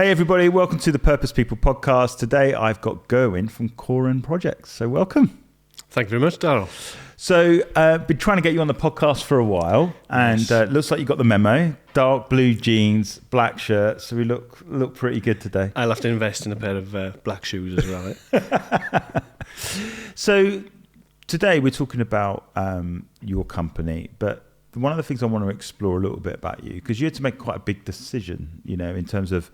Hey everybody, welcome to the Purpose People podcast. Today I've got Gerwyn from Coron Projects. So welcome. Thank you very much, Daryl. So been trying to get you on the podcast for a while, and looks like you got the memo. Dark blue jeans, black shirt, so we look pretty good today. I'll have to invest in a pair of black shoes as well. Eh? So today we're talking about your company, but one of the things I want to explore a little bit about you, because you had to make quite a big decision, you know, in terms of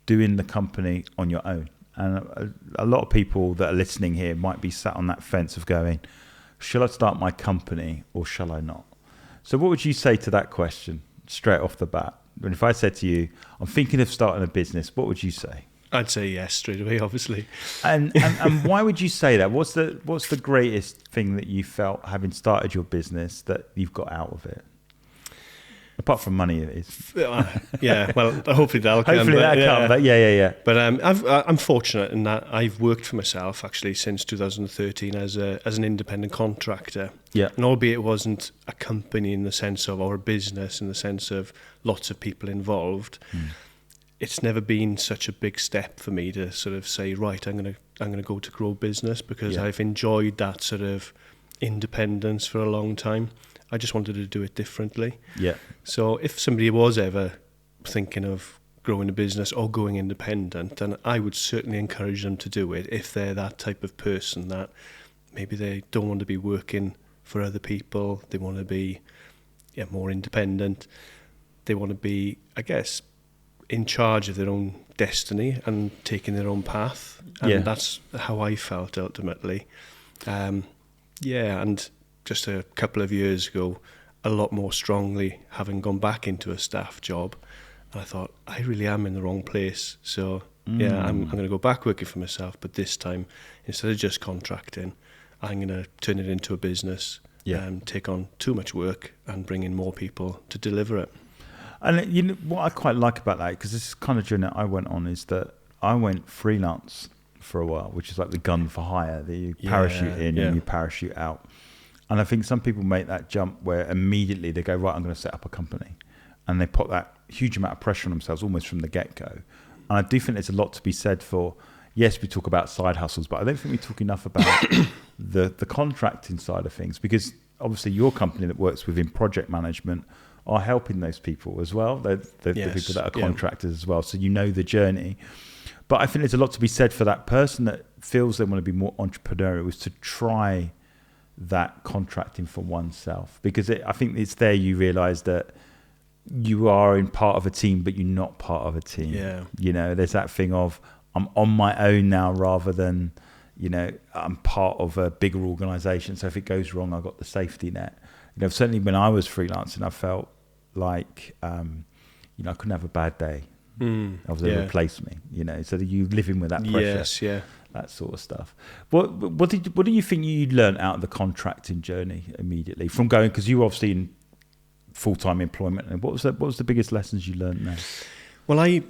doing the company on your own. And a lot of people that are listening here might be sat on that fence of going, shall I start my company or shall I not? So what would you say to that question straight off the bat? And if I said to you, I'm thinking of starting a business, what would you say? I'd say yes straight away, obviously. And why would you say that? What's the greatest thing that you felt having started your business that you've got out of it? Apart from money, it is. Yeah, well, hopefully that'll come. Hopefully that'll come, but yeah. But I'm fortunate in that I've worked for myself actually since 2013 as an independent contractor. Yeah. And albeit it wasn't a company in the sense of, or a business in the sense of lots of people involved, it's never been such a big step for me to sort of say, right, I'm gonna go to grow business, because I've enjoyed that sort of independence for a long time. I just wanted to do it differently. Yeah. So if somebody was ever thinking of growing a business or going independent, then I would certainly encourage them to do it if they're that type of person that maybe they don't want to be working for other people. They want to be more independent. They want to be, I guess, in charge of their own destiny and taking their own path. And that's how I felt ultimately. And just a couple of years ago, a lot more strongly, having gone back into a staff job, and I thought, I really am in the wrong place. So I'm going to go back working for myself, but this time, instead of just contracting, I'm going to turn it into a business and take on too much work and bring in more people to deliver it. And you know what I quite like about that, because this is kind of journey I went on, is that I went freelance for a while, which is like the gun for hire, that you parachute in and you parachute out. And I think some people make that jump where immediately they go, right, I'm going to set up a company. And they put that huge amount of pressure on themselves almost from the get-go. And I do think there's a lot to be said for, yes, we talk about side hustles, but I don't think we talk enough about the contracting side of things, because obviously your company that works within project management are helping those people as well. They're the people that are contractors as well. So you know the journey. But I think there's a lot to be said for that person that feels they want to be more entrepreneurial, is to try that contracting for oneself, because I think it's there you realize that you are in part of a team, but you're not part of a team. You know, there's that thing of I'm on my own now, rather than, you know, I'm part of a bigger organization, so if it goes wrong, I've got the safety net. You know, certainly when I was freelancing, I felt like you know, I couldn't have a bad day. Obviously they replaced me, you know, so that you living with that pressure. That sort of stuff. What do you think you learned out of the contracting journey immediately from going, because you were obviously in full-time employment, and what was the biggest lessons you learned there? Well, I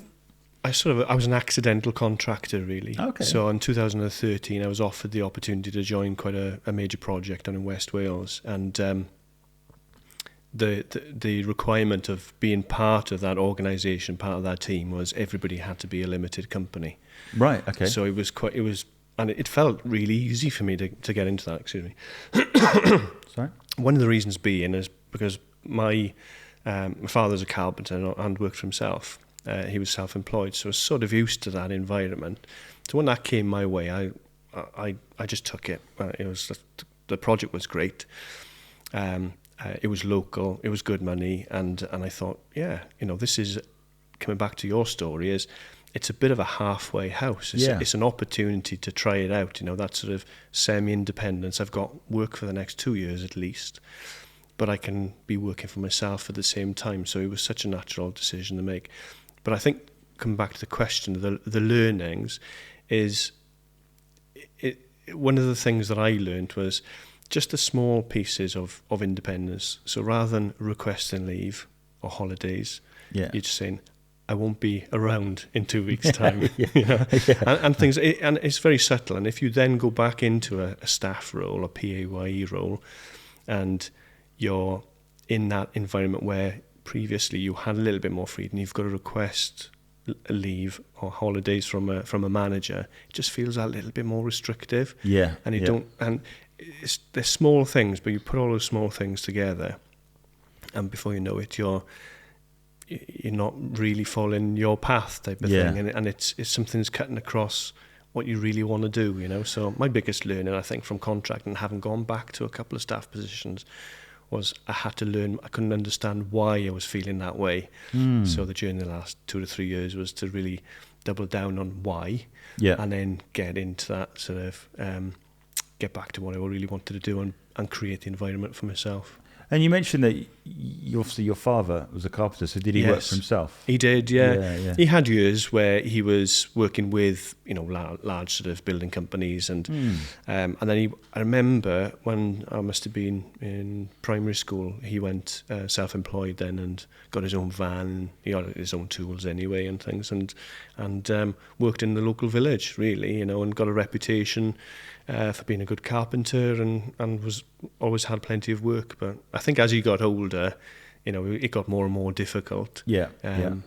was an accidental contractor, really. Okay. So in 2013, I was offered the opportunity to join quite a major project down in West Wales, and the requirement of being part of that organisation, part of that team, was everybody had to be a limited company. Right. Okay. So and it felt really easy for me to get into that. Excuse me. Sorry. One of the reasons being is because my father's a carpenter and worked for himself. He was self-employed, so I was sort of used to that environment. So when that came my way, I just took it. The project was great. It was local, it was good money, and I thought, this is, coming back to your story, it's a bit of a halfway house. It's an opportunity to try it out, that sort of semi-independence. I've got work for the next 2 years at least, but I can be working for myself at the same time, so it was such a natural decision to make. But I think, coming back to the question, the learnings is, one of the things that I learned was just the small pieces of independence. So rather than requesting leave or holidays, you're just saying, I won't be around in 2 weeks' time. And things, and it's very subtle. And if you then go back into a staff role, a PAYE role, and you're in that environment where previously you had a little bit more freedom, you've got to request leave or holidays from a manager, it just feels a little bit more restrictive. Yeah. And you don't, and they're small things, but you put all those small things together, and before you know it, you're not really following your path type of thing, and it's something's cutting across what you really want to do, you know. So my biggest learning, I think, from contracting, having gone back to a couple of staff positions, was I had to learn. I couldn't understand why I was feeling that way. So the journey the last 2 to 3 years was to really double down on why, and then get into that sort of get back to what I really wanted to do and create the environment for myself. And you mentioned that obviously your father was a carpenter, so did he work for himself? He did, yeah. He had years where he was working with, you know, large sort of building companies, and then I remember when I must have been in primary school, he went self-employed then and got his own van. He had his own tools anyway and things, and worked in the local village, really, you know, and got a reputation for being a good carpenter, and was always had plenty of work. But I think as he got older, you know, it got more and more difficult. And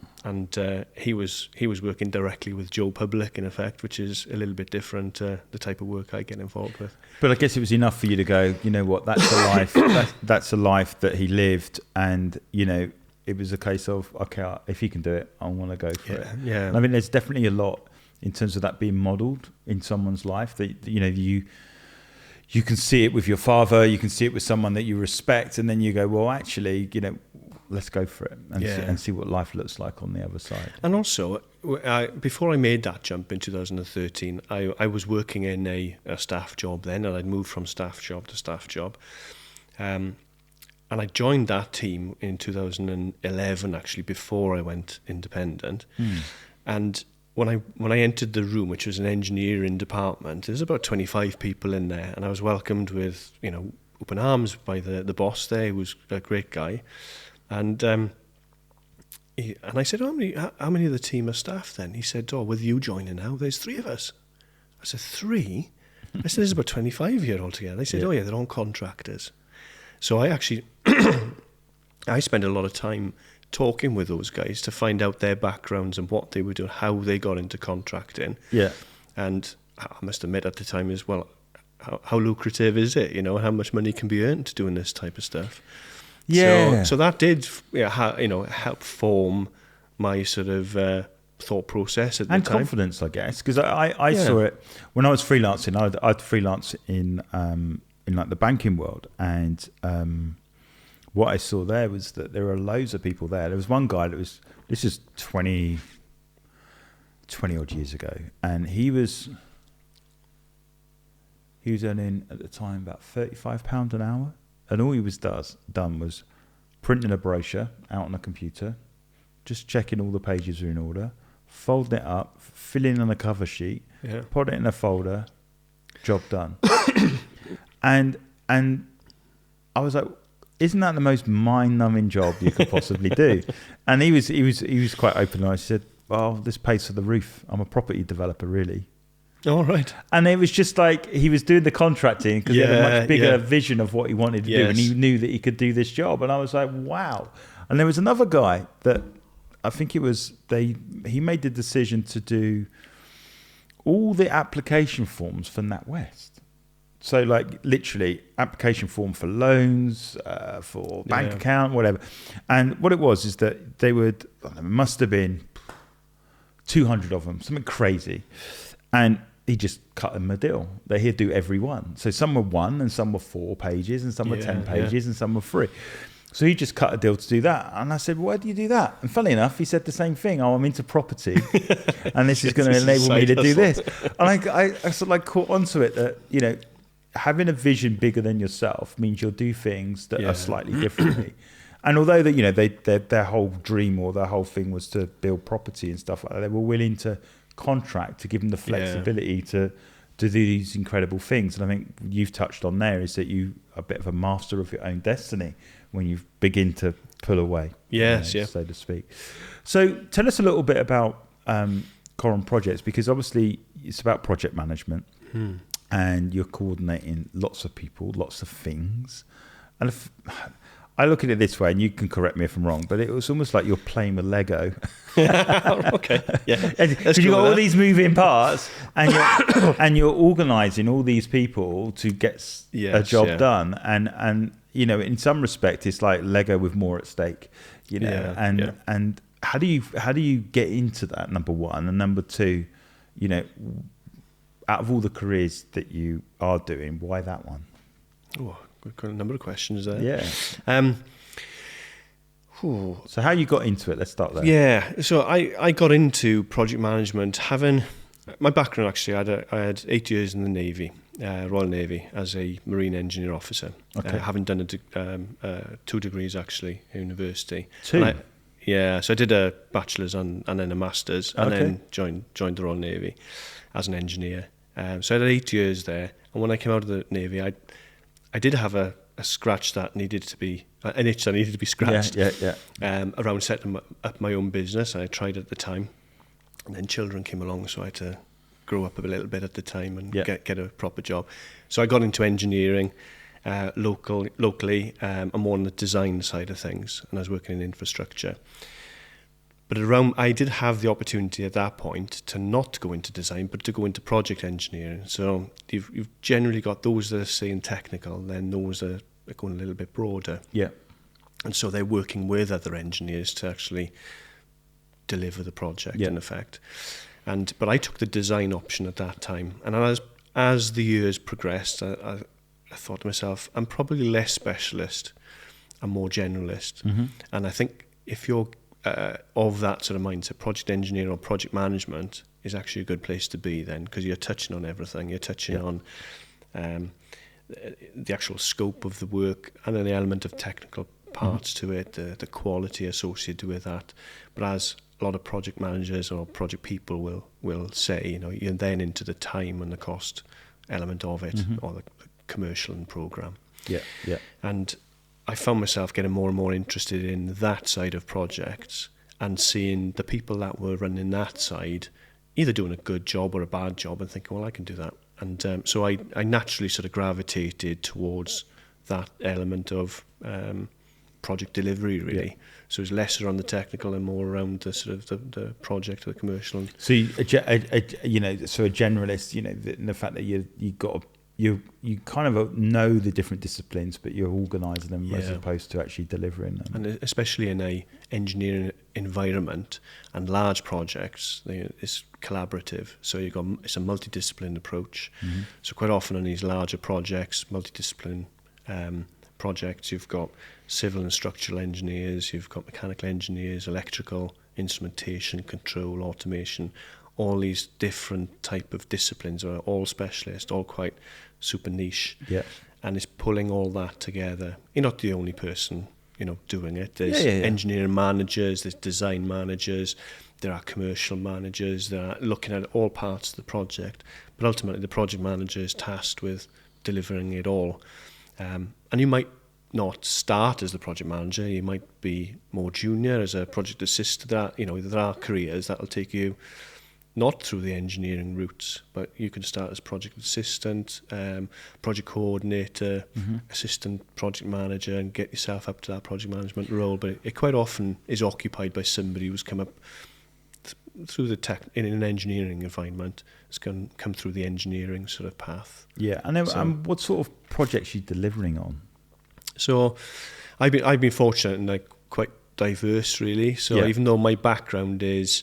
he was working directly with Joe Public, in effect, which is a little bit different the type of work I get involved with. But I guess it was enough for you to go, you know what, that's a life. that's a life that he lived, and you know, it was a case of, okay, if he can do it, I want to go for it. Yeah. And I mean, there's definitely a lot in terms of that being modelled in someone's life, that, you know, you can see it with your father, you can see it with someone that you respect, and then you go, well, actually, you know, let's go for it and see what life looks like on the other side. And also, before I made that jump in 2013, I was working in a staff job then, and I'd moved from staff job to staff job. And I joined that team in 2011, actually, before I went independent. And when I entered the room, which was an engineering department, there's about 25 people in there, and I was welcomed with, you know, open arms by the boss there, who was a great guy. And I said, how many of the team are staff then? He said, oh, with you joining now, there's 3 of us. I said, 3? I said, there's about 25 here altogether. They said, oh yeah, they're all contractors. So I actually, I spent a lot of time talking with those guys to find out their backgrounds and what they were doing, how they got into contracting. Yeah. And I must admit at the time as well, how lucrative is it, you know, how much money can be earned doing this type of stuff. Yeah. So that did, help form my sort of thought process at the time. And confidence, I guess, because I saw it when I was freelancing. I'd freelance in like the banking world, and what I saw there was that there were loads of people there. There was one guy this is 20 odd years ago, and he was earning at the time about £35 an hour, and all he was done was printing a brochure out on a computer, just checking all the pages are in order, folding it up, filling on a cover sheet, put it in a folder, job done. and I was like, isn't that the most mind-numbing job you could possibly do? And he was quite open. I said, well, this pays for the roof. I'm a property developer, really. All right. And it was just like he was doing the contracting because he had a much bigger vision of what he wanted to do, and he knew that he could do this job. And I was like, wow. And there was another guy that I think it was he made the decision to do all the application forms for NatWest. So like literally application form for loans, for bank account, whatever. And what it was is that there must have been 200 of them, something crazy. And he just cut them a deal. He'd do every one. So some were 1 and some were 4 pages and some were 10 pages and some were 3. So he just cut a deal to do that. And I said, well, why do you do that? And funny enough, he said the same thing. Oh, I'm into property and this is going to enable me to do this. And I sort of like caught onto it that, you know, having a vision bigger than yourself means you'll do things that are slightly differently. And although that, you know, their whole dream or their whole thing was to build property and stuff like that, they were willing to contract to give them the flexibility to do these incredible things. And I think you've touched on there is that you are a bit of a master of your own destiny when you begin to pull away. So to speak. So tell us a little bit about Coron Projects, because obviously it's about project management. And you're coordinating lots of people, lots of things. And I look at it this way, and you can correct me if I'm wrong, but it was almost like you're playing with Lego. Okay, yeah. Because you've got all these moving parts, and you're organising all these people to get a job done. And you know, in some respect, it's like Lego with more at stake. You know, and how do you get into that? Number one, and number two, you know, out of all the careers that you are doing, why that one? Oh, we've got a number of questions there. Yeah. So how you got into it? Let's start there. Yeah. So I got into project management having my background. Actually, I had 8 years in the Navy, Royal Navy, as a marine engineer officer. Okay. Having done 2 degrees actually at university. 2. So I did a bachelor's and then a master's, and then joined the Royal Navy as an engineer. So I had 8 years there, and when I came out of the Navy, I did have a scratch that needed to be, an itch that needed to be scratched. Around setting up my own business, and I tried at the time, and then children came along, so I had to grow up a little bit at the time and get a proper job. So I got into engineering locally, and more on the design side of things, and I was working in infrastructure. But I did have the opportunity at that point to not go into design, but to go into project engineering. So you've generally got those that are saying technical, then those that are going a little bit broader. Yeah. And so they're working with other engineers to actually deliver the project in effect. But I took the design option at that time. And as the years progressed, I thought to myself, I'm probably less specialist and more generalist. Mm-hmm. And I think if you're of that sort of mindset, project engineering or project management is actually a good place to be then, because you're touching on everything. You're touching on the actual scope of the work, and then the element of technical parts to it, the quality associated with that. But as a lot of project managers or project people will say, you know, you're then into the time and the cost element of it, or the commercial and program. And I found myself getting more and more interested in that side of projects, and seeing the people that were running that side either doing a good job or a bad job, and thinking, well, I can do that. And so I naturally sort of gravitated towards that element of project delivery, really. So it's lesser on the technical and more around the sort of the project or the commercial. So a generalist, you know, the fact that you kind of know the different disciplines, but you're organising them as opposed to actually delivering them. And especially in a engineering environment and large projects, it's collaborative. So it's a multidisciplined approach. Mm-hmm. So quite often on these larger projects, multidisciplined projects, you've got civil and structural engineers, you've got mechanical engineers, electrical, instrumentation, control, automation. All these different type of disciplines are all specialist, all quite super niche. Yeah. And it's pulling all that together. You're not the only person, you know, doing it. There's engineering managers, there's design managers, there are commercial managers, there are looking at all parts of the project. But ultimately the project manager is tasked with delivering it all. And you might not start as the project manager, you might be more junior as a project assistant. You know, there are careers that will take you not through the engineering routes, but you can start as project assistant, project coordinator, assistant project manager, and get yourself up to that project management role. But it quite often is occupied by somebody who's come up through the tech in an engineering environment. It's come through the engineering sort of path. Yeah, and then what sort of projects are you delivering on? So, I've been fortunate and like quite diverse, really. So even though my background is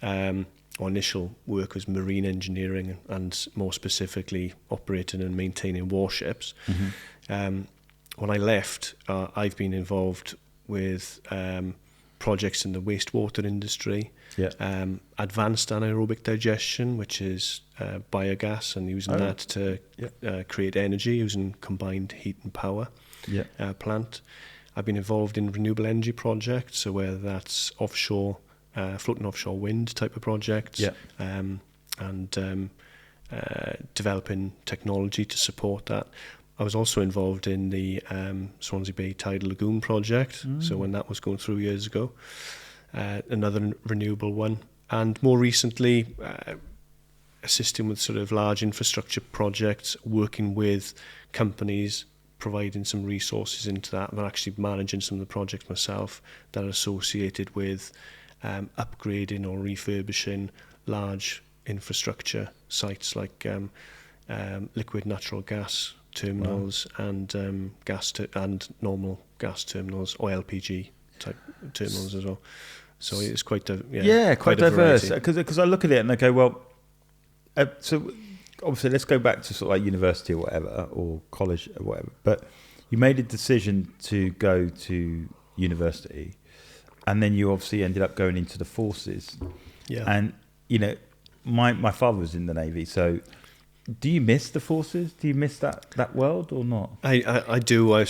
our initial work was marine engineering, and more specifically operating and maintaining warships. Mm-hmm. When I left, I've been involved with projects in the wastewater industry, advanced anaerobic digestion, which is biogas, and using that to create energy using combined heat and power plant. I've been involved in renewable energy projects, so whether that's offshore, floating offshore wind type of projects, and developing technology to support that. I was also involved in the Swansea Bay Tidal Lagoon project, so when that was going through years ago, another renewable one. And more recently, assisting with sort of large infrastructure projects, working with companies providing some resources into that, and actually managing some of the projects myself that are associated with upgrading or refurbishing large infrastructure sites like liquid natural gas terminals and and normal gas terminals or LPG type terminals as well. So it's quite quite diverse. Because I look at it and I go, well, so obviously let's go back to sort of like university or whatever, or college or whatever. But you made a decision to go to university, and then you obviously ended up going into the forces. Yeah. And you know, my father was in the Navy, so. Do you miss the forces? Do you miss that world or not? I do. I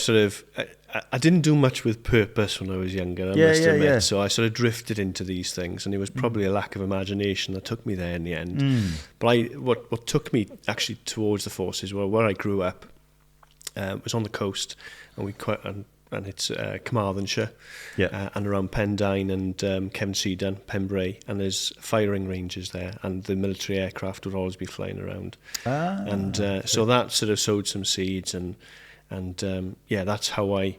didn't do much with purpose when I was younger, I must admit. Yeah. So I sort of drifted into these things, and it was probably a lack of imagination that took me there in the end. But what took me actually towards the forces, where I grew up, was on the coast, and it's Carmarthenshire, and around Pendine and Cefn-Sidan, Pembrey, and there's firing ranges there, and the military aircraft would always be flying around. So that sort of sowed some seeds, and that's how I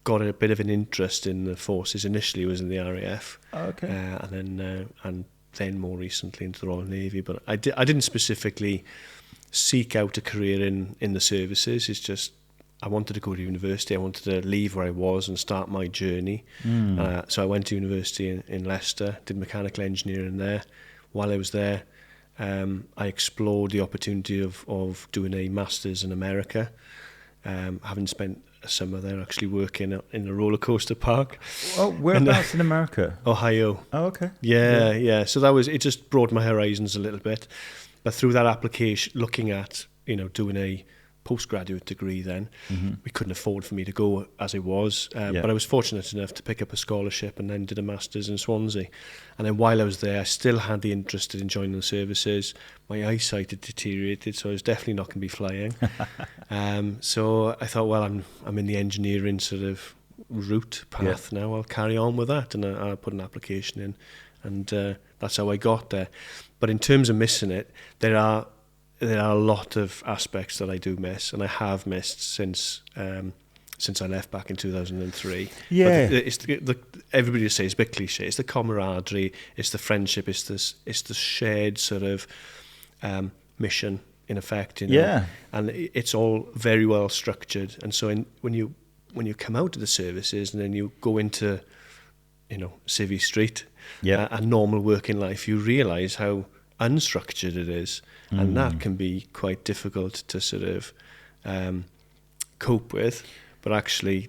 got a bit of an interest in the forces. Initially, was in the RAF, and then more recently into the Royal Navy. But I didn't specifically seek out a career in the services. It's just I wanted to go to university. I wanted to leave where I was and start my journey. So I went to university in Leicester, did mechanical engineering there. While I was there, I explored the opportunity of doing a master's in America, having spent a summer there actually working in a roller coaster park. Oh, whereabouts in America? Ohio. Oh, okay. Yeah. So it just broadened my horizons a little bit. But through that application, looking at, doing a postgraduate degree then, we couldn't afford for me to go as it was, but I was fortunate enough to pick up a scholarship and then did a master's in Swansea. And then while I was there, I still had the interest in joining the services. My eyesight had deteriorated, so I was definitely not going to be flying. So I thought, well, I'm in the engineering sort of route path now, I'll carry on with that, and I put an application in, and that's how I got there. But in terms of missing it, there are a lot of aspects that I do miss, and I have missed since I left back in 2003. Yeah, but everybody says it's a bit cliche. It's the camaraderie, it's the friendship, it's the shared sort of mission in effect. And it's all very well structured. And so when you come out of the services and then you go into Civvy Street, and normal working life, you realise how unstructured it is, and that can be quite difficult to sort of cope with. But actually,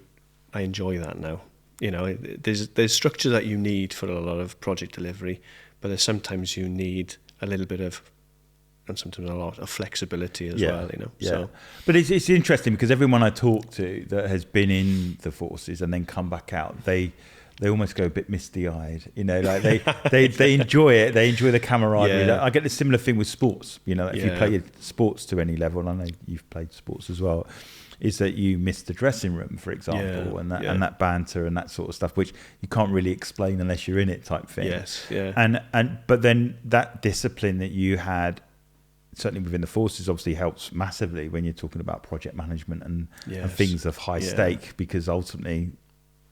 I enjoy that now. There's structure that you need for a lot of project delivery, but there's sometimes you need a little bit of, and sometimes a lot of flexibility as well. So, but it's interesting because everyone I talk to that has been in the forces and then come back out, they almost go a bit misty-eyed, like they enjoy it. They enjoy the camaraderie. I get the similar thing with sports. If you play sports to any level, and I know you've played sports as well, is that you miss the dressing room, for example, and that banter and that sort of stuff, which you can't really explain unless you're in it, type thing. Yes, yeah. But then that discipline that you had, certainly within the forces, obviously helps massively when you're talking about project management and things of high stake, because ultimately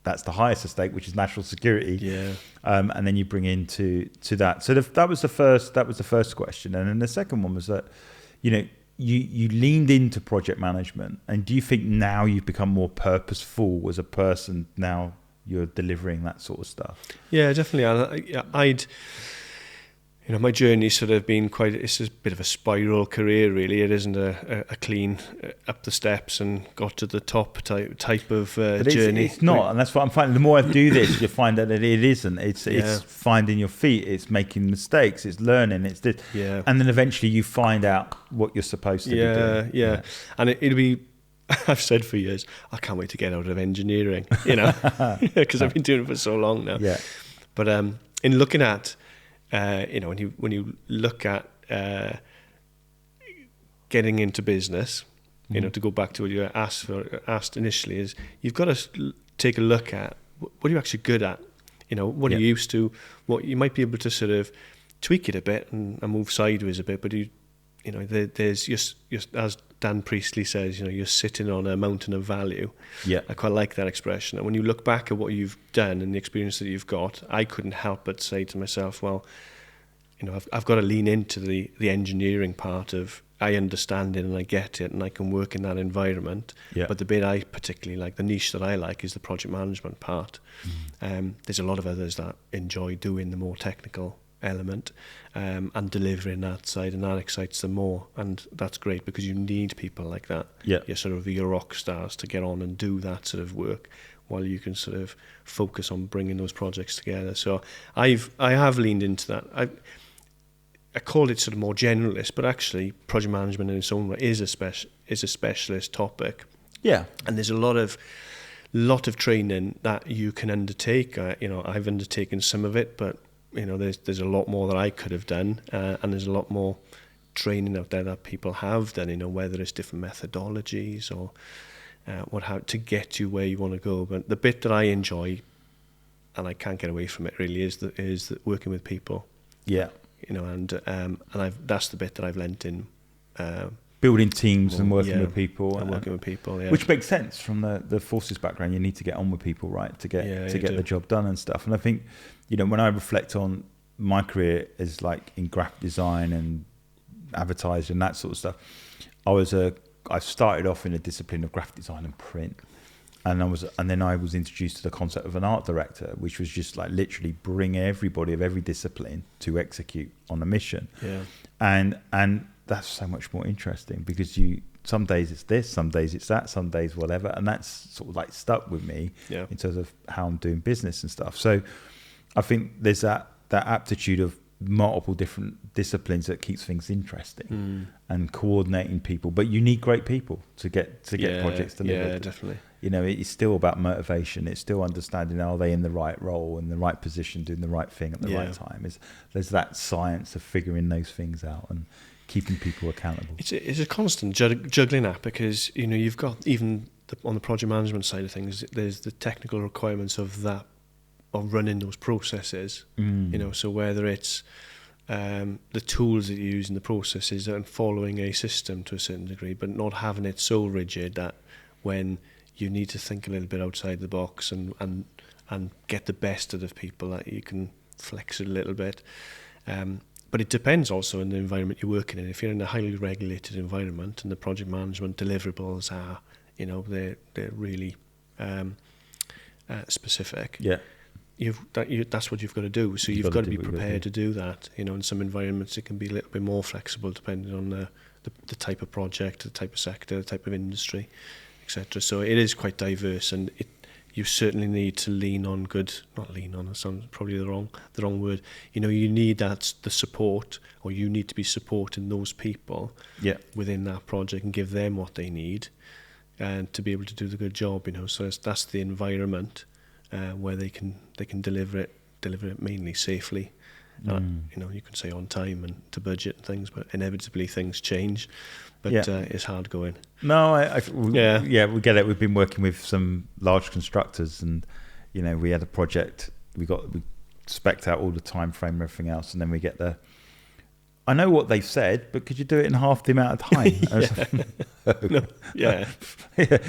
that's the highest stake, which is national security. And then you bring into that. So that was the first question, and then the second one was that you leaned into project management, and do you think now you've become more purposeful as a person? Now you're delivering that sort of stuff. Yeah, definitely. My journey's sort of been it's a bit of a spiral career, really. It isn't a clean up the steps and got to the top type of journey. It's not, and that's what I'm finding. The more I do this, you find that it isn't. It's finding your feet, it's making mistakes, it's learning, it's this. And then eventually you find out what you're supposed to be doing. Yeah. And it'll be, I've said for years, I can't wait to get out of engineering, because I've been doing it for so long now. Yeah. But in looking at, when you look at getting into business, to go back to what you asked initially, is you've got to take a look at what are you actually good at, what are you used to, what you might be able to sort of tweak it a bit and move sideways a bit, but you you know, there's just as Dan Priestley says, you know, you're sitting on a mountain of value. Yeah. I quite like that expression. And when you look back at what you've done and the experience that you've got, I couldn't help but say to myself, well, you know, I've got to lean into the engineering part of, I understand it and I get it and I can work in that environment. Yeah. But the bit I particularly like, the niche that I like, is the project management part. There's a lot of others that enjoy doing the more technical element and delivering that side, and that excites them more, and that's great because you need people like that. Yeah. You're sort of your rock stars to get on and do that sort of work while you can sort of focus on bringing those projects together. So I have leaned into that. I called it sort of more generalist, but actually project management in its own way is a specialist topic. Yeah. And there's a lot of training that you can undertake. You know, I've undertaken some of it, but you know, there's a lot more that I could have done, and there's a lot more training out there that people have done. You know, whether it's different methodologies or how to get you where you want to go. But the bit that I enjoy, and I can't get away from it really, is the working with people. Yeah. You know, and that's the bit that I've lent in. Building teams and working with people. And working with people, yeah. Which makes sense from the forces background. You need to get on with people, right, to get the job done and stuff. And I think, you know, when I reflect on my career as like in graphic design and advertising and that sort of stuff, I started off in a discipline of graphic design and print. And then I was introduced to the concept of an art director, which was just like literally bring everybody of every discipline to execute on a mission. Yeah. And that's so much more interesting because some days it's this, some days it's that, some days whatever, and that's sort of like stuck with me in terms of how I'm doing business and stuff. So I think there's that aptitude of multiple different disciplines that keeps things interesting and coordinating people. But you need great people to get projects delivered. Yeah, definitely. You know, it's still about motivation. It's still understanding, are they in the right role, in the right position, doing the right thing at the right time. There's that science of figuring those things out and keeping people accountable. It's a constant juggling act because, you know, you've got even on the project management side of things, there's the technical requirements of running those processes. You know, so whether it's the tools that you use in the processes and following a system to a certain degree, but not having it so rigid that when you need to think a little bit outside the box and get the best out of people, that you can flex it a little bit. But it depends also on the environment you're working in. If you're in a highly regulated environment and the project management deliverables are, you know, they're really specific. Yeah. That's what you've got to do. So you've got to be prepared to do that. You know, in some environments it can be a little bit more flexible depending on the type of project, the type of sector, the type of industry, etc. So it is quite diverse, and you certainly need to that sounds probably the wrong word. You know, you need the support, or you need to be supporting those people within that project and give them what they need and to be able to do the good job, you know. So that's the environment where they can deliver it mainly safely. You know, you can say on time and to budget and things, but inevitably things change. But it's hard going. No, we get it. We've been working with some large constructors, and you know, we had a project. We spec'd out all the time frame and everything else, and then we get I know what they've said, but could you do it in half the amount of time?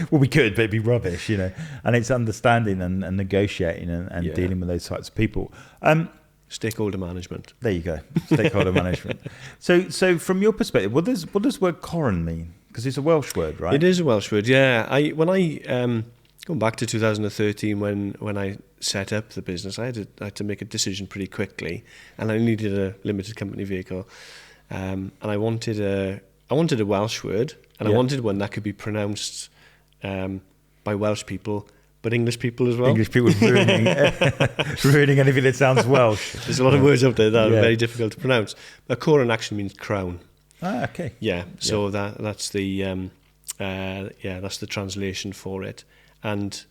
Well, we could, but it'd be rubbish, you know. And it's understanding and negotiating and dealing with those types of people. Stakeholder management. There you go. Stakeholder management. So from your perspective, what does word Coron mean? Because it's a Welsh word, right? It is a Welsh word, yeah. Going back to 2013 when I set up the business, I had to make a decision pretty quickly, and I needed a limited company vehicle, and I wanted a Welsh word, and I wanted one that could be pronounced by Welsh people, but English people as well. English people ruining anything that sounds Welsh. There's a lot of words out there that are very difficult to pronounce. But Coron actually means crown. Ah, okay. Yeah, so that's the that's the translation for it. And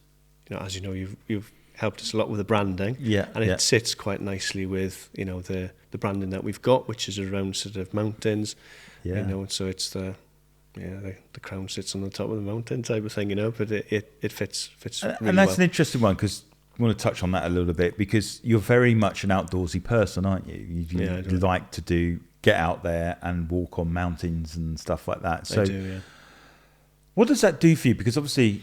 you know, as you know, you've helped us a lot with the branding. Yeah. And it sits quite nicely with, you know, the branding that we've got, which is around sort of mountains. Yeah. You know, so it's the crown sits on the top of the mountain type of thing, you know, but it fits really and that's well. An interesting one, because I want to touch on that a little bit, because you're very much an outdoorsy person, aren't you? You like to do get out there and walk on mountains and stuff like that. So I do, yeah. What does that do for you? Because obviously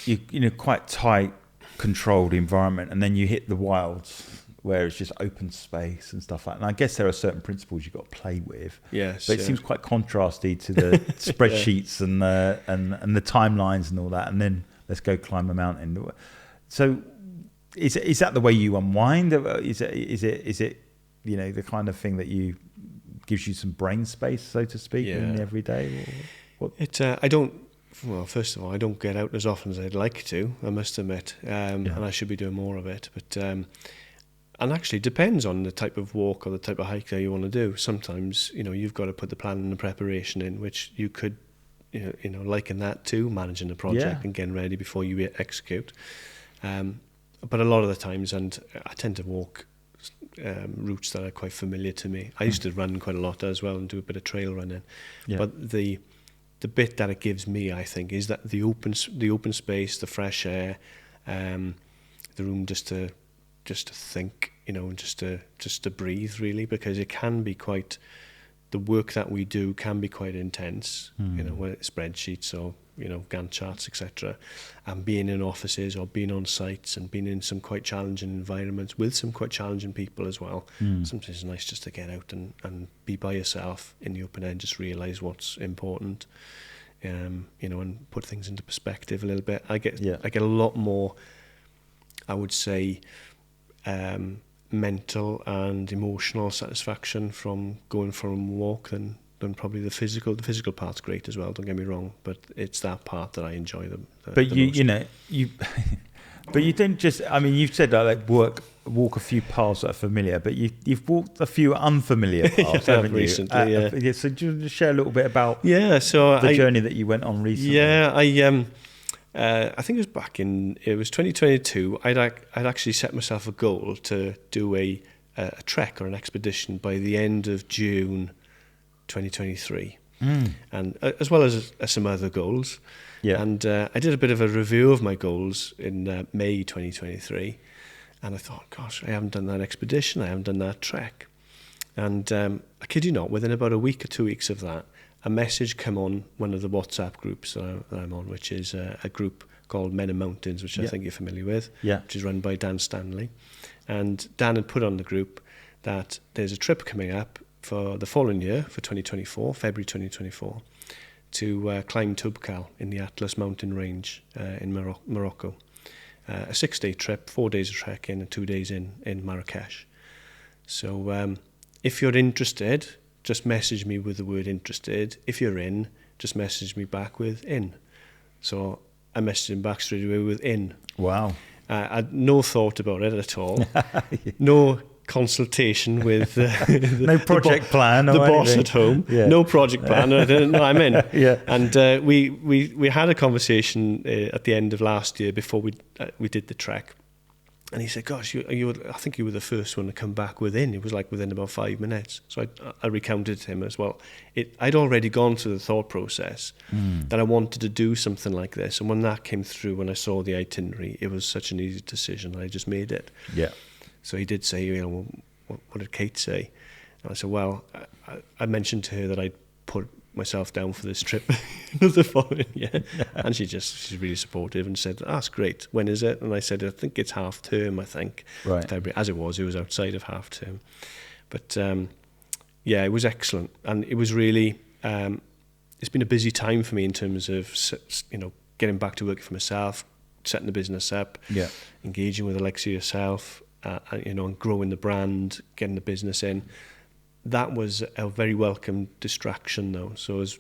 you quite tight, controlled environment, and then you hit the wilds where it's just open space and stuff like that. And I guess there are certain principles you've got to play with. Yes. But it seems quite contrasty to the spreadsheets and the timelines and all that. And then let's go climb a mountain. So is that the way you unwind? Is it the kind of thing that gives you some brain space, so to speak, in the everyday? I don't. Well, first of all, I don't get out as often as I'd like to, I must admit, and I should be doing more of it. But and actually, it depends on the type of walk or the type of hike that you want to do. Sometimes, you've got to put the plan and the preparation in, which you could, liken that to managing a project and getting ready before you execute. But a lot of the times, and I tend to walk routes that are quite familiar to me. I used to run quite a lot as well and do a bit of trail running. Yeah. But the bit that it gives me, I think, is that the open space, the fresh air, the room just to think, just to breathe, really, because it can be quite. The work that we do can be quite intense, whether it's spreadsheets or Gantt charts, etc. And being in offices or being on sites and being in some quite challenging environments with some quite challenging people as well. Sometimes it's nice just to get out and be by yourself in the open air and just realise what's important, and put things into perspective a little bit. I get a lot more, I would say, mental and emotional satisfaction from going for a walk than probably the physical. The physical part's great as well, don't get me wrong, but it's that part that I enjoy the but the you but you don't just, you've said like walk a few paths that are familiar, but you've walked a few unfamiliar paths, haven't you? Recently, so do you want to share a little bit about so the journey that you went on recently? I think it was 2022. I'd actually set myself a goal to do a trek or an expedition by the end of June 2023, and as well as some other goals. And I did a bit of a review of my goals in May 2023, and I thought, gosh, I haven't done that expedition, I haven't done that trek. And I kid you not, within about a week or 2 weeks of that, a message came on one of the WhatsApp groups that I'm on, which is a group called Men and Mountains, which I think you're familiar with, which is run by Dan Stanley. And Dan had put on the group that there's a trip coming up for the following year, for 2024, February 2024, to climb Tumelty in the Atlas mountain range in Morocco. A 6-day trip, 4 days of trekking and 2 days in Marrakesh. So if you're interested, just message me with the word interested. If you're in, just message me back with in. So I messaged him back straight away with in. Wow. I had no thought about it at all. No consultation with no project plan or the anything. boss at home. No project plan. I didn't know I'm in. And we had a conversation at the end of last year before we did the trek. And he said, gosh, I think you were the first one to come back within. It was like within about 5 minutes. So I recounted to him as well. I'd already gone through the thought process that I wanted to do something like this. And when that came through, when I saw the itinerary, it was such an easy decision. I just made it. Yeah. So he did say, well, what did Kate say? And I said, well, I mentioned to her that I'd put myself down for this trip the following year, and she's really supportive and said, that's great, when is it? And I said, I think it's half term, February. As it was outside of half term, but it was excellent, and it was really it's been a busy time for me in terms of getting back to working for myself, setting the business up, engaging with the likes of yourself, and growing the brand, getting the business in. That was a very welcome distraction, though. So as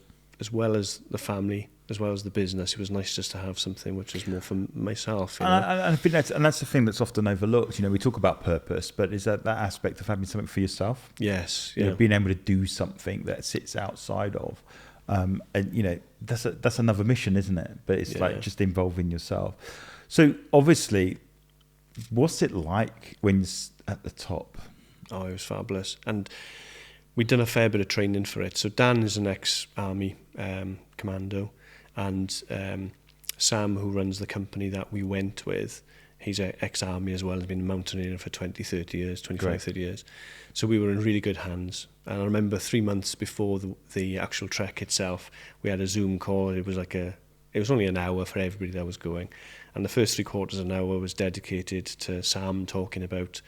well as the family, as well as the business, it was nice just to have something which was more for myself. And I think that's the thing that's often overlooked. We talk about purpose, but is that aspect of having something for yourself? Yes. Being able to do something that sits outside of, and that's another mission, isn't it? But it's like just involving yourself. So obviously, what's it like when you're at the top? Oh, it was fabulous, and we'd done a fair bit of training for it. So Dan is an ex-army commando, and Sam, who runs the company that we went with, He's ex-army as well, has been a mountaineer for 25, 30 years. So we were in really good hands. And I remember 3 months before the actual trek itself, we had a Zoom call. It was only an hour for everybody that was going. And the first 3/4 of an hour was dedicated to Sam talking about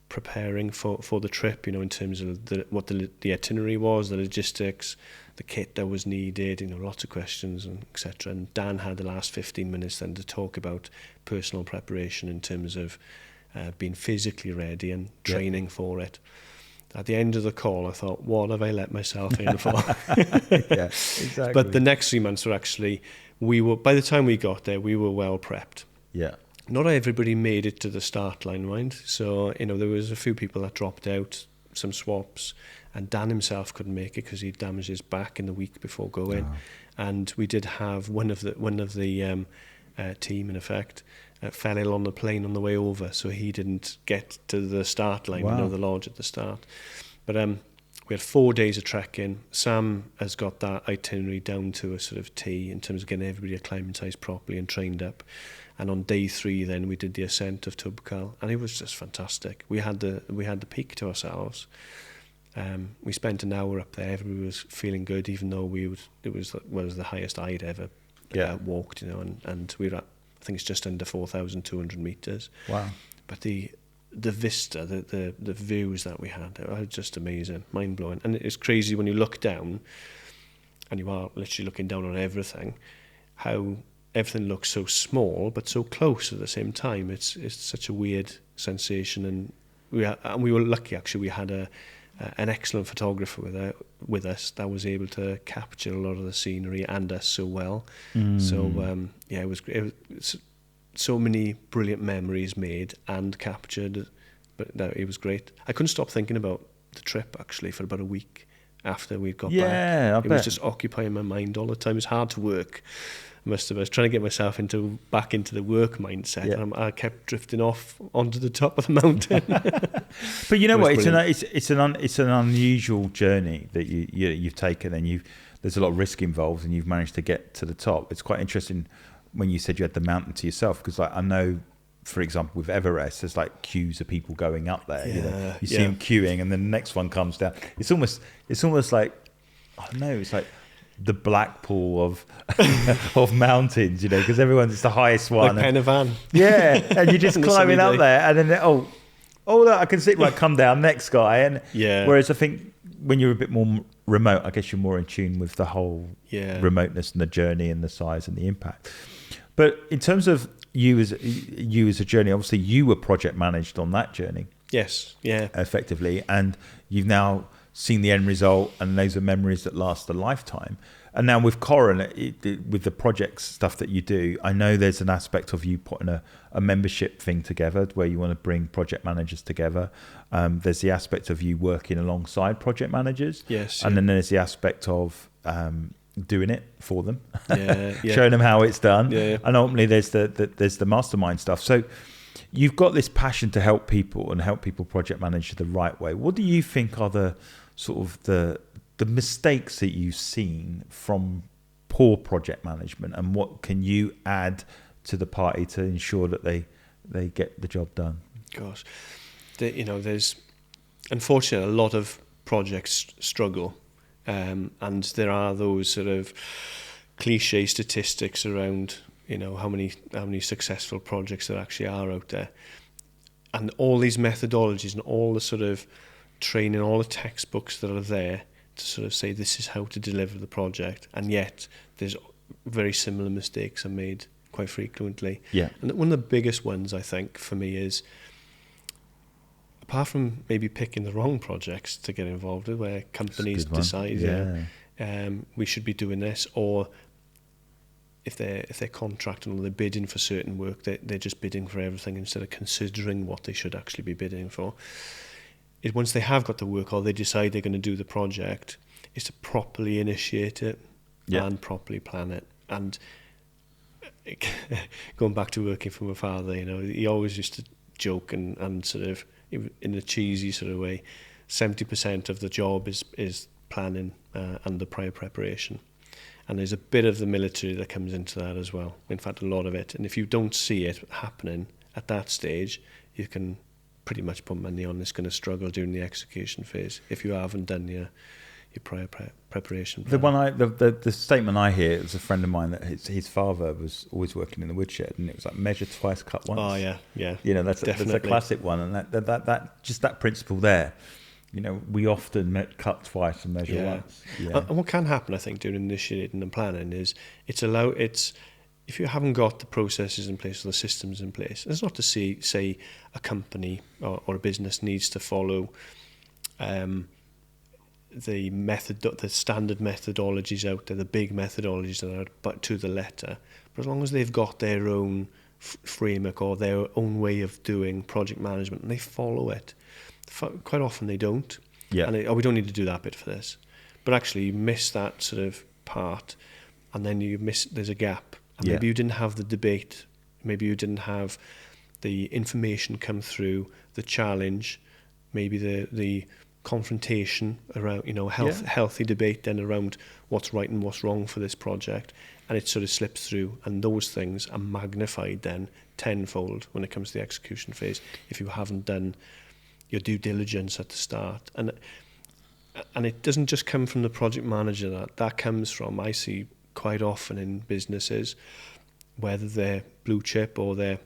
preparing for the trip, in terms of what the itinerary was, the logistics, the kit that was needed, lots of questions and etc. And Dan had the last 15 minutes then to talk about personal preparation in terms of being physically ready and training for it. At the end of the call, I thought, what have I let myself in for? Yeah, exactly. But the next 3 months were actually, by the time we got there, we were well prepped. Yeah. Not everybody made it to the start line, mind. So, there was a few people that dropped out, some swaps, and Dan himself couldn't make it because he damaged his back in the week before going. Oh. And we did have one of the team, in effect, fell ill on the plane on the way over, so he didn't get to the start line, wow. The lodge at the start. But we had 4 days of trekking. Sam has got that itinerary down to a sort of T in terms of getting everybody acclimatised properly and trained up. And on day 3, then we did the ascent of Tubcal, and it was just fantastic. We had the peak to ourselves. We spent an hour up there. Everybody was feeling good, even though it was the highest I'd ever walked. And we were at, I think it's just under 4,200 meters. Wow! But the vista, the views that we had are just amazing, mind blowing. And it's crazy when you look down, and you are literally looking down on everything. How everything looks so small but so close at the same time. It's such a weird sensation, and we were lucky actually. We had an excellent photographer with us that was able to capture a lot of the scenery and us so well. So it was so many brilliant memories made and captured, but no, it was great. I couldn't stop thinking about the trip actually for about a week after we got back. It was just occupying my mind all the time. It's hard to work. I was trying to get myself back into the work mindset, and I kept drifting off onto the top of the mountain. But you know what? It's an unusual journey that you've taken, and there's a lot of risk involved, and you've managed to get to the top. It's quite interesting when you said you had the mountain to yourself, because I know, for example, with Everest, there's like queues of people going up there. You see them queuing, and then the next one comes down. It's almost like, I don't know. It's like the Blackpool of mountains, because it's the highest one. Like Pen y Fan. Yeah, and you're just climbing up there, and then look, I can see come down, next guy. And whereas I think when you're a bit more remote, I guess you're more in tune with the whole remoteness and the journey and the size and the impact. But in terms of you as a journey, obviously you were project managed on that journey. Yes, yeah, effectively, and you've now seen the end result, and those are memories that last a lifetime. And now with Coron, with the projects stuff that you do, I know there's an aspect of you putting a membership thing together where you want to bring project managers together. There's the aspect of you working alongside project managers. Yes. And then there's the aspect of doing it for them, showing them how it's done. Yeah. And ultimately there's the mastermind stuff. So you've got this passion to help people and help people project manage the right way. What do you think are the sort of the mistakes that you've seen from poor project management, and what can you add to the party to ensure that they get the job done? Gosh, there's unfortunately a lot of projects struggle, and there are those sort of cliche statistics around how many successful projects there actually are out there, and all these methodologies and all the sort of training, all the textbooks that are there to sort of say this is how to deliver the project, and yet there's very similar mistakes are made quite frequently. Yeah. And one of the biggest ones I think for me is, apart from maybe picking the wrong projects to get involved with, where companies decide we should be doing this, or if they're contracting or they're bidding for certain work, they're just bidding for everything instead of considering what they should actually be bidding for. Once they have got the work, or they decide they're going to do the project, is to properly initiate it and properly plan it. And going back to working for my father, he always used to joke and sort of, in a cheesy sort of way, 70% of the job is planning and the prior preparation. And there's a bit of the military that comes into that as well. In fact, a lot of it. And if you don't see it happening at that stage, you can pretty much put money on it's going to struggle during the execution phase if you haven't done your prior preparation plan. The statement I hear is a friend of mine that his father was always working in the woodshed, and it was like measure twice, cut once. Oh yeah. That's a classic one, and that just that principle there. We often cut twice and measure once. Yeah. And what can happen, I think, during initiating and planning is if you haven't got the processes in place or the systems in place, it's not to say a company or a business needs to follow the standard methodologies out there, the big methodologies that are but to the letter. But as long as they've got their own framework or their own way of doing project management and they follow it, quite often they don't. Yeah. And we don't need to do that bit for this. But actually you miss that sort of part, and then there's a gap. And maybe you didn't have the debate, maybe you didn't have the information come through, the challenge, maybe the confrontation around, healthy debate then around what's right and what's wrong for this project, and it sort of slips through, and those things are magnified then tenfold when it comes to the execution phase if you haven't done your due diligence at the start. And it doesn't just come from the project manager, that comes from, I see quite often in businesses, whether they're blue chip or they're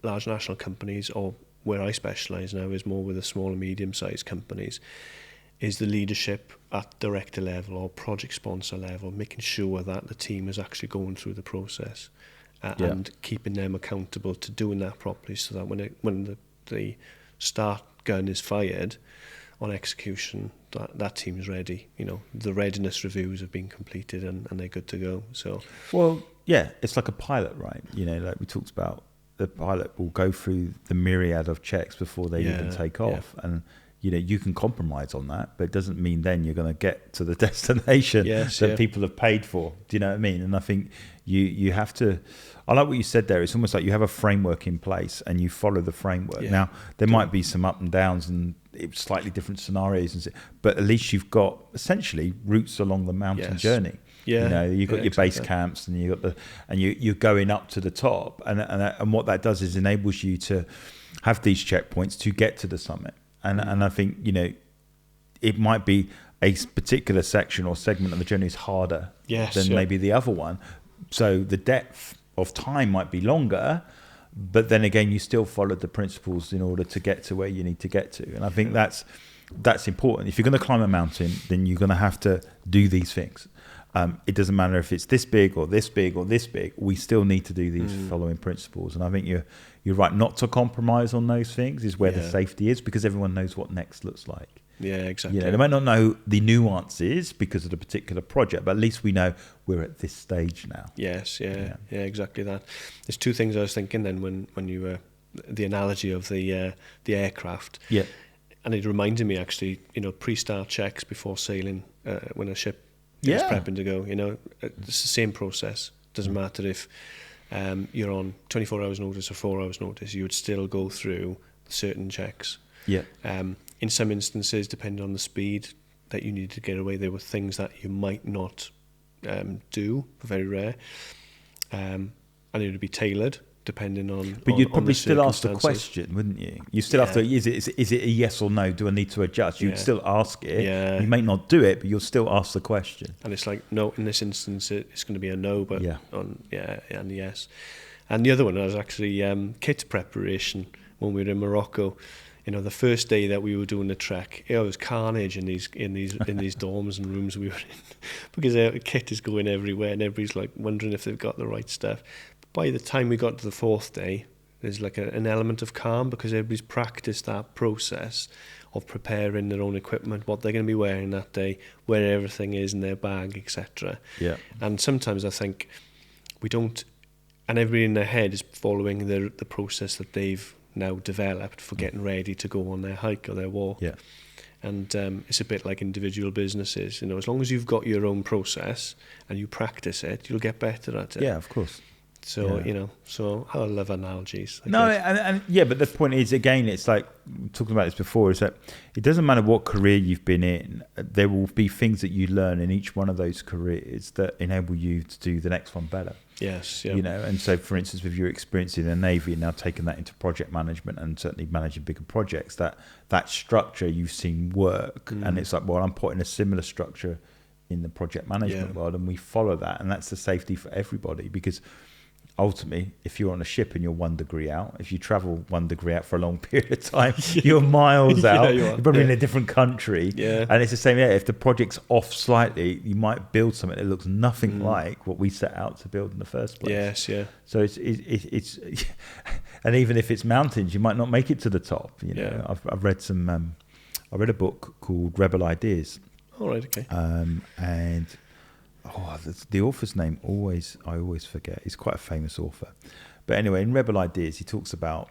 large national companies, or where I specialise now is more with the small and medium-sized companies, is the leadership at director level or project sponsor level, making sure that the team is actually going through the process and keeping them accountable to doing that properly, so that when the start gun is fired on execution, that team's ready. The readiness reviews have been completed and they're good to go. So, it's like a pilot, right? Like we talked about, the pilot will go through the myriad of checks before they even take off, and you can compromise on that, but it doesn't mean then you're going to get to the destination that people have paid for. Do you know what I mean? And I think you have to. I like what you said there. It's almost like you have a framework in place and you follow the framework. Now there might be some up and downs and slightly different scenarios, but at least you've got essentially routes along the mountain journey. You've got your base camps, and you're going up to the top, and what that does is enables you to have these checkpoints to get to the summit. And I think it might be a particular section or segment of the journey is harder than maybe the other one, so the depth of time might be longer, but then again you still followed the principles in order to get to where you need to get to. And I think that's important. If you're going to climb a mountain, then you're going to have to do these things. It doesn't matter if it's this big or this big or this big. We still need to do these following principles. And I think you're right not to compromise on those things is where the safety is, because everyone knows what next looks like. Yeah, exactly. They might not know the nuances because of the particular project, but at least we know we're at this stage now. Yes, yeah, exactly that. There's two things I was thinking then when you were the analogy of the aircraft. Yeah. And it reminded me actually, pre-start checks before sailing when a ship is prepping to go. It's the same process. Doesn't matter if you're on 24 hours notice or 4 hours notice, you would still go through certain checks. Yeah. In some instances, depending on the speed that you need to get away, there were things that you might not do, very rare, and it would be tailored depending on. But you'd probably still ask the question, wouldn't you? You still have to. Is it a yes or no? Do I need to adjust? You'd still ask it. Yeah. You may not do it, but you'll still ask the question. And it's like, no, in this instance, it's going to be a no, but and yes. And the other one was actually kit preparation when we were in Morocco. The first day that we were doing the trek, it was carnage in these dorms and rooms we were in, because the kit is going everywhere and everybody's like wondering if they've got the right stuff. But by the time we got to the fourth day, there's like an element of calm, because everybody's practiced that process of preparing their own equipment, what they're going to be wearing that day, where everything is in their bag, etc. Yeah. And sometimes I think we don't, and everybody in their head is following the process that they've now developed for getting ready to go on their hike or their walk. Yeah. And it's a bit like individual businesses. As long as you've got your own process and you practice it, you'll get better at it. Yeah, of course. So, so I love analogies. But the point is, again, it's like talking about this before, is that it doesn't matter what career you've been in, there will be things that you learn in each one of those careers that enable you to do the next one better. Yes, yeah. And so, for instance, with your experience in the Navy and now taking that into project management and certainly managing bigger projects, that structure you've seen work, and it's like, well, I'm putting a similar structure in the project management world, and we follow that, and that's the safety for everybody, because ultimately, if you're on a ship and you're 1 degree out, if you travel 1 degree out for a long period of time, you're miles out. You're probably in a different country. Yeah. And it's the same. If the project's off slightly, you might build something that looks nothing like what we set out to build in the first place. Yes, yeah. So it's and even if it's mountains, you might not make it to the top. I've read I read a book called Rebel Ideas. All right, okay. And the author's name I always forget. He's quite a famous author. But anyway, in Rebel Ideas, he talks about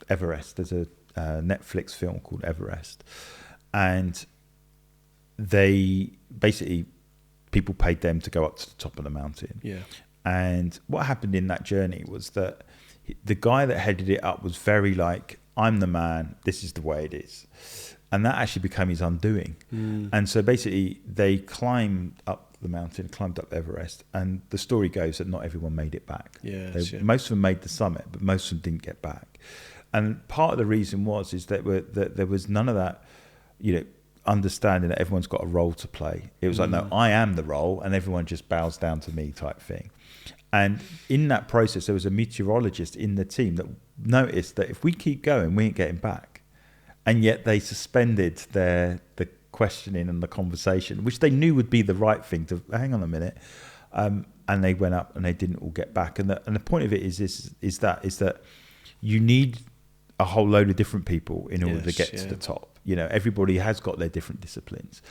Everest. There's a Netflix film called Everest. And they basically, people paid them to go up to the top of the mountain. Yeah. And what happened in that journey was that the guy that headed it up was very like, I'm the man, this is the way it is. And that actually became his undoing. And so basically they climbed up the mountain, climbed up Everest, and the story goes that not everyone made it back. Most of them made the summit, but most of them didn't get back. And part of the reason is that there was none of that, understanding that everyone's got a role to play. It was like, no, I am the role, and everyone just bows down to me type thing. And in that process, there was a meteorologist in the team that noticed that if we keep going, we ain't getting back. And yet they suspended the questioning and the conversation, which they knew would be the right thing to, hang on a minute. And they went up and they didn't all get back. And the point of it is that you need a whole load of different people in order to get to the top. Everybody has got their different disciplines,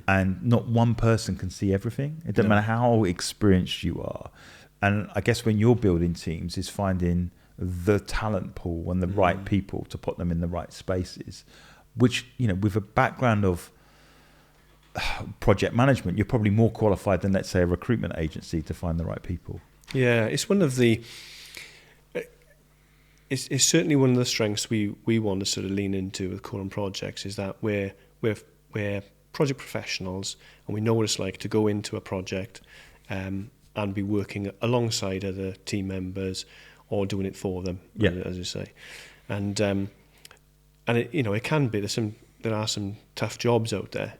and not one person can see everything. It doesn't matter how experienced you are. And I guess when you're building teams is finding the talent pool and the right people to put them in the right spaces, which, with a background of project management, you're probably more qualified than, let's say, a recruitment agency to find the right people. Yeah, it's one of the... It's certainly one of the strengths we want to sort of lean into with Coron Projects, is that we're project professionals, and we know what it's like to go into a project and be working alongside other team members or doing it for them, as you say. And it, it can be, there are some tough jobs out there.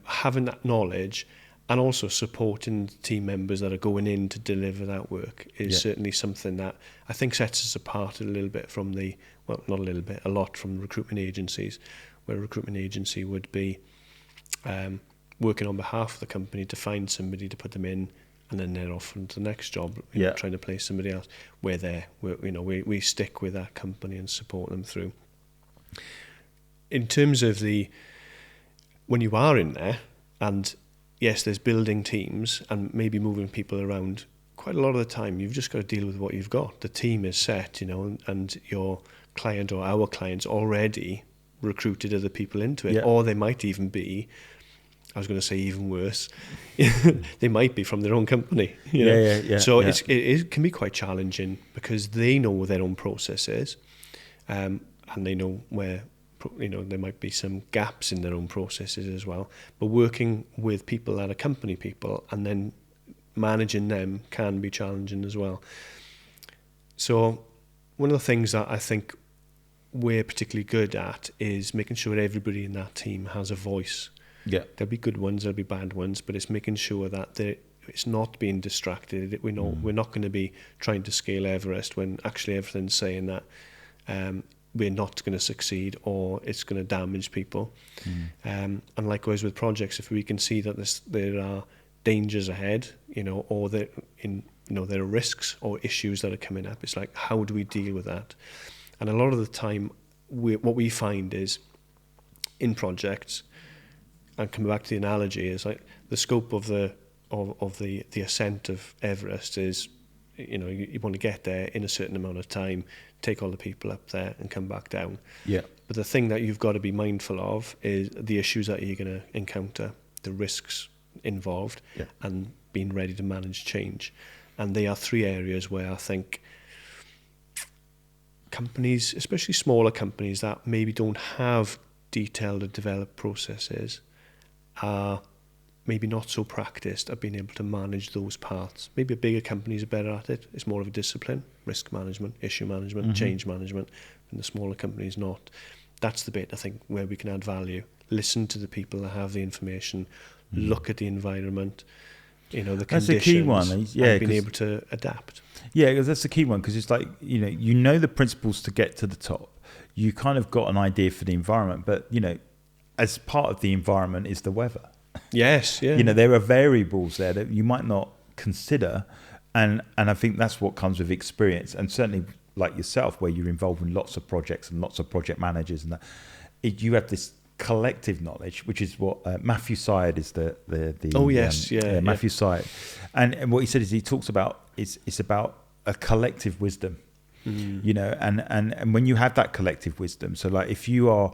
Having that knowledge and also supporting team members that are going in to deliver that work is certainly something that I think sets us apart a little bit from not a little bit, a lot from recruitment agencies, where a recruitment agency would be working on behalf of the company to find somebody to put them in, and then they're off into the next job, trying to place somebody else. We stick with that company and support them through. In terms of when you are in there, and yes, there's building teams and maybe moving people around, quite a lot of the time you've just got to deal with what you've got. The team is set, and your client or our clients already recruited other people into it, or they might even be, I was going to say even worse, they might be from their own company. So it can be quite challenging, because they know their own processes, and they know where there might be some gaps in their own processes as well. But working with people that accompany people and then managing them can be challenging as well. So one of the things that I think we're particularly good at is making sure everybody in that team has a voice. Yeah, there'll be good ones, there'll be bad ones, but it's making sure that it's not being distracted. We're not going to be trying to scale Everest when actually everything's saying that we're not going to succeed, or it's going to damage people. And likewise with projects, if we can see that there are dangers ahead, or there are risks or issues that are coming up, it's like, how do we deal with that? And a lot of the time, what we find is in projects, and coming back to the analogy, is like the scope of the ascent of Everest is, you want to get there in a certain amount of time, take all the people up there and come back down. Yeah. But the thing that you've got to be mindful of is the issues that you're going to encounter, the risks involved, and being ready to manage change. And they are three areas where I think companies, especially smaller companies that maybe don't have detailed or developed processes, are maybe not so practiced at being able to manage those parts. Maybe bigger companies are better at it. It's more of a discipline, risk management, issue management, change management, and the smaller companies not. That's the bit, I think, where we can add value. Listen to the people that have the information, look at the environment, the conditions, that's the key one. Yeah, and being able to adapt. Yeah, because that's the key one, because it's like, you know the principles to get to the top. You kind of got an idea for the environment, but, as part of the environment is the weather. Yes, yeah. There are variables there that you might not consider, and I think that's what comes with experience, and certainly like yourself, where you're involved in lots of projects and lots of project managers, and that you have this collective knowledge, which is what Matthew Syed is the Matthew Syed, and what he said is he talks about it's about a collective wisdom, and when you have that collective wisdom, so like if you are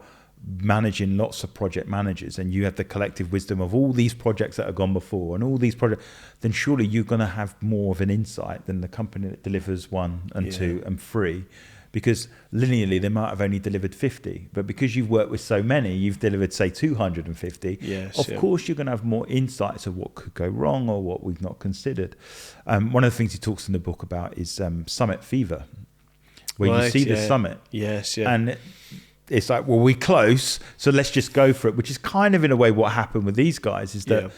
managing lots of project managers and you have the collective wisdom of all these projects that have gone before and all these projects, then surely you're going to have more of an insight than the company that delivers 1 and 2 and 3, because linearly they might have only delivered 50, but because you've worked with so many, you've delivered say 250. Of course you're going to have more insights of what could go wrong or what we've not considered. One of the things he talks in the book about is summit fever, where you see the summit, and it's like, well, we're close, so let's just go for it, which is kind of in a way what happened with these guys, is that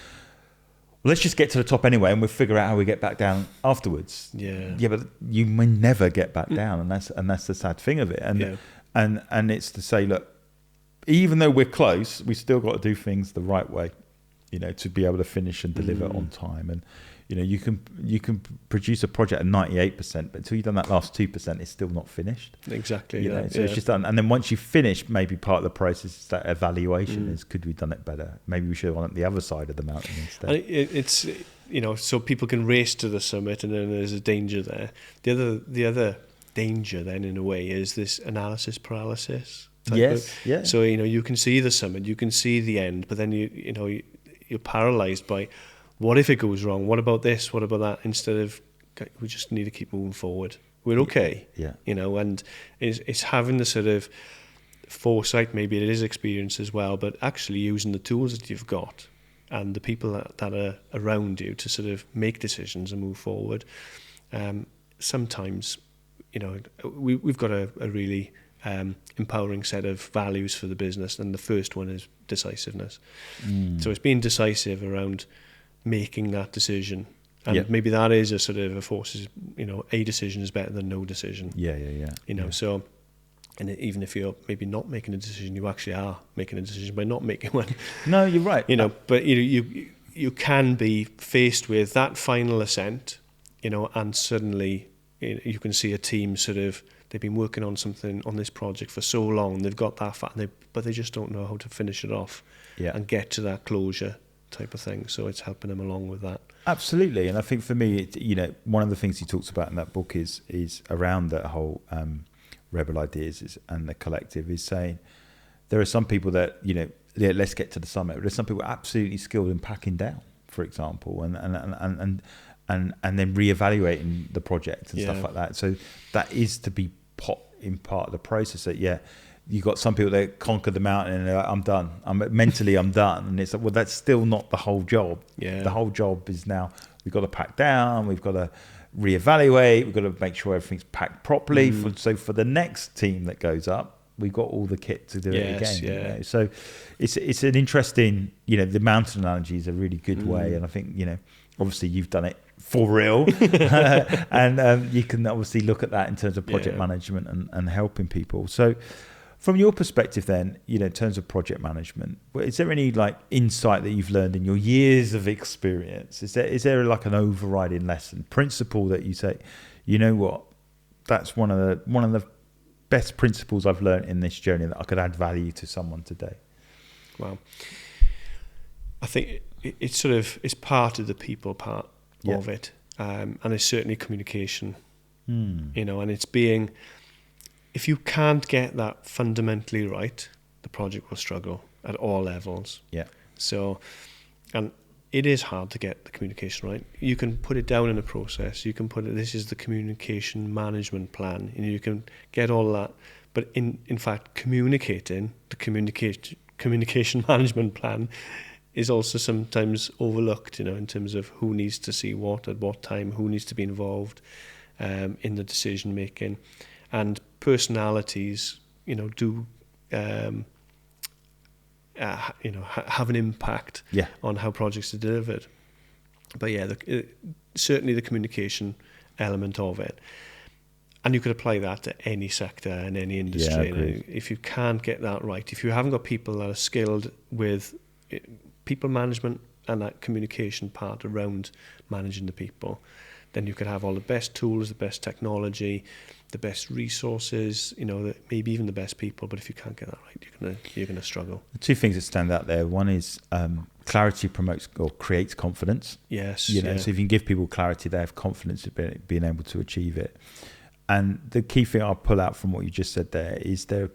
let's just get to the top anyway and we'll figure out how we get back down afterwards. But you may never get back down, and that's the sad thing of it. And it's to say, look, even though we're close, we still got to do things the right way, to be able to finish and deliver on time. And you can produce a project at 98%, but until you've done that last 2%, it's still not finished. Exactly. So it's just done. And then once you finish, maybe part of the process is that evaluation is, could we have done it better? Maybe we should have gone up the other side of the mountain instead. And it's so people can race to the summit, and then there's a danger there. The other danger then, in a way, is this analysis paralysis. So you can see the summit, you can see the end, but then you're paralyzed by, what if it goes wrong? What about this? What about that? Instead of, we just need to keep moving forward. We're okay. And it's having the sort of foresight, maybe it is experience as well, but actually using the tools that you've got and the people that are around you to sort of make decisions and move forward. Sometimes, we've got a really empowering set of values for the business, and the first one is decisiveness. So it's being decisive around making that decision, and maybe that is a sort of a force. A decision is better than no decision. So, and even if you're maybe not making a decision, you actually are making a decision by not making one. No, you're right. But you can be faced with that final ascent, and suddenly you can see a team sort of, they've been working on something on this project for so long, they've got that far, but they just don't know how to finish it off and get to that closure type of thing. So it's helping them along with that. Absolutely. And I think for me, one of the things he talks about in that book is around that whole rebel ideas and the collective, is saying there are some people that, let's get to the summit. There's some people absolutely skilled in packing down, for example, and then reevaluating the project and stuff like that. So that is to be in part of the process, that you got some people that conquer the mountain and they're like, I'm done. Mentally I'm done. And it's like, well, that's still not the whole job. The whole job is now we've got to pack down, we've got to reevaluate, we've got to make sure everything's packed properly. So for the next team that goes up, we've got all the kit to do it again. So it's an interesting, the mountain analogy is a really good way. And I think, obviously you've done it for real. And you can obviously look at that in terms of project management and helping people. So from your perspective then, in terms of project management, is there any insight that you've learned in your years of experience? Is there an overriding lesson, principle that you say, what, that's one of the best principles I've learned in this journey that I could add value to someone today? Well, I think it's part of the people part of it, and it's certainly communication, and it's being, if you can't get that fundamentally right, the project will struggle at all levels. So, and it is hard to get the communication right. You can put it down in a process. You can put it, this is the communication management plan, and you can get all that. But in fact, communicating the communication management plan is also sometimes overlooked, in terms of who needs to see what at what time, who needs to be involved in the decision making, and personalities, do have an impact on how projects are delivered. But certainly the communication element of it. And you could apply that to any sector and any industry. And if you can't get that right, if you haven't got people that are skilled with people management and that communication part around managing the people, then you could have all the best tools, the best technology, the best resources, maybe even the best people. But if you can't get that right, you're gonna struggle. The two things that stand out there. One is clarity promotes or creates confidence. Yes. So if you can give people clarity, they have confidence in being able to achieve it. And the key thing I'll pull out from what you just said there is there are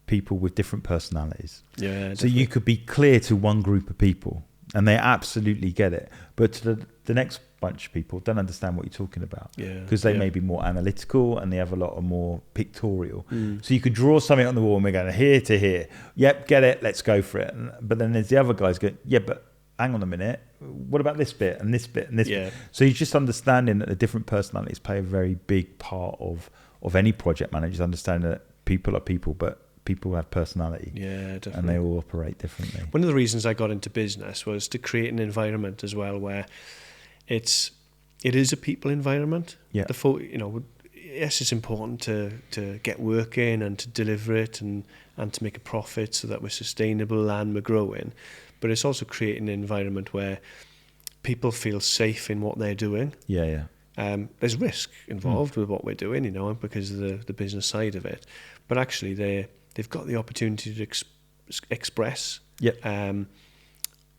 people with different personalities. Yeah. So Definitely. you could be clear to one group of people and they absolutely get it. But to the next bunch of people don't understand what you're talking about. Because they may be more analytical and they have a lot of more pictorial. So you could draw something on the wall and we're going here to here. Yep, get it, let's go for it. But then there's the other guys go, yeah, but hang on a minute, what about this bit and this bit and this bit? So you're just understanding that the different personalities play a very big part of any project manager's understanding that people are people, but people have personality. Yeah, definitely. And they all operate differently. One of the reasons I got into business was to create an environment as well where it is a people environment. Yeah. Yes, it's important to get work in and to deliver it and to make a profit so that we're sustainable and we're growing. But it's also creating an environment where people feel safe in what they're doing. Yeah. There's risk involved with what we're doing, because of the business side of it. But actually, they've got the opportunity to express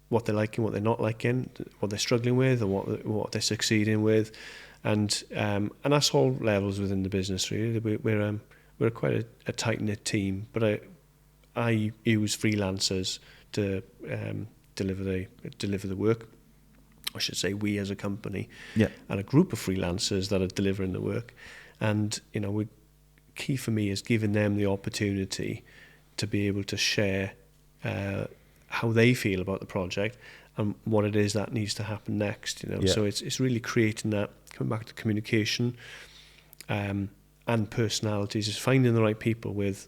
what they're liking, what they're not liking, what they're struggling with, or what they're succeeding with, and that's all levels within the business. Really, we're quite a tight knit team. But I use freelancers to deliver the work. I should say we as a company, and a group of freelancers that are delivering the work. And key for me is giving them the opportunity to be able to share how they feel about the project and what it is that needs to happen next. So it's really creating that, coming back to communication and personalities, is finding the right people with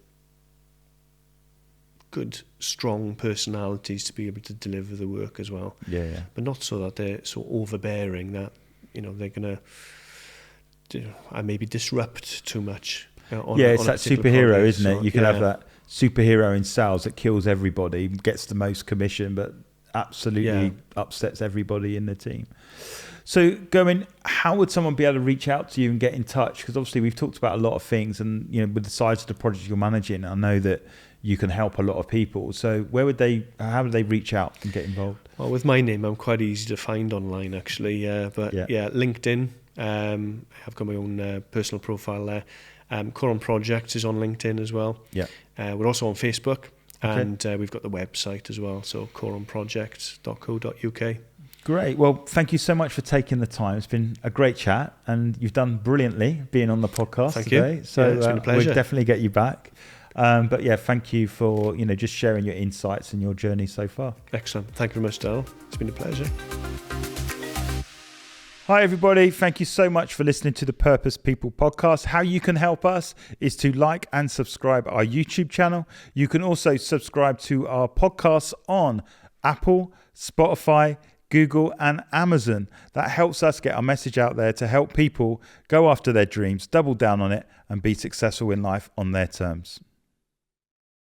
good, strong personalities to be able to deliver the work as well. But not so that they're so overbearing that they're gonna maybe disrupt too much. It's that superhero, project, isn't it? You can have that superhero in sales that kills everybody, gets the most commission, but absolutely upsets everybody in the team. So, Gerwyn, how would someone be able to reach out to you and get in touch? Because obviously we've talked about a lot of things, and with the size of the project you're managing, I know that you can help a lot of people. So how would they reach out and get involved? Well, with my name, I'm quite easy to find online, actually. LinkedIn. I've got my own personal profile there. Coron Projects is on LinkedIn as well. We're also on Facebook, and we've got the website as well. So coronprojects.co.uk. Great. Well, thank you so much for taking the time. It's been a great chat, and you've done brilliantly being on the podcast today. So it's been a pleasure. We'll definitely get you back. Thank you for just sharing your insights and your journey so far. Excellent. Thank you very much, Darryl. It's been a pleasure. Hi everybody, thank you so much for listening to the Purpose People podcast. How you can help us is to like and subscribe our YouTube channel. You can also subscribe to our podcasts on Apple, Spotify, Google and Amazon. That helps us get our message out there to help people go after their dreams, double down on it and be successful in life on their terms.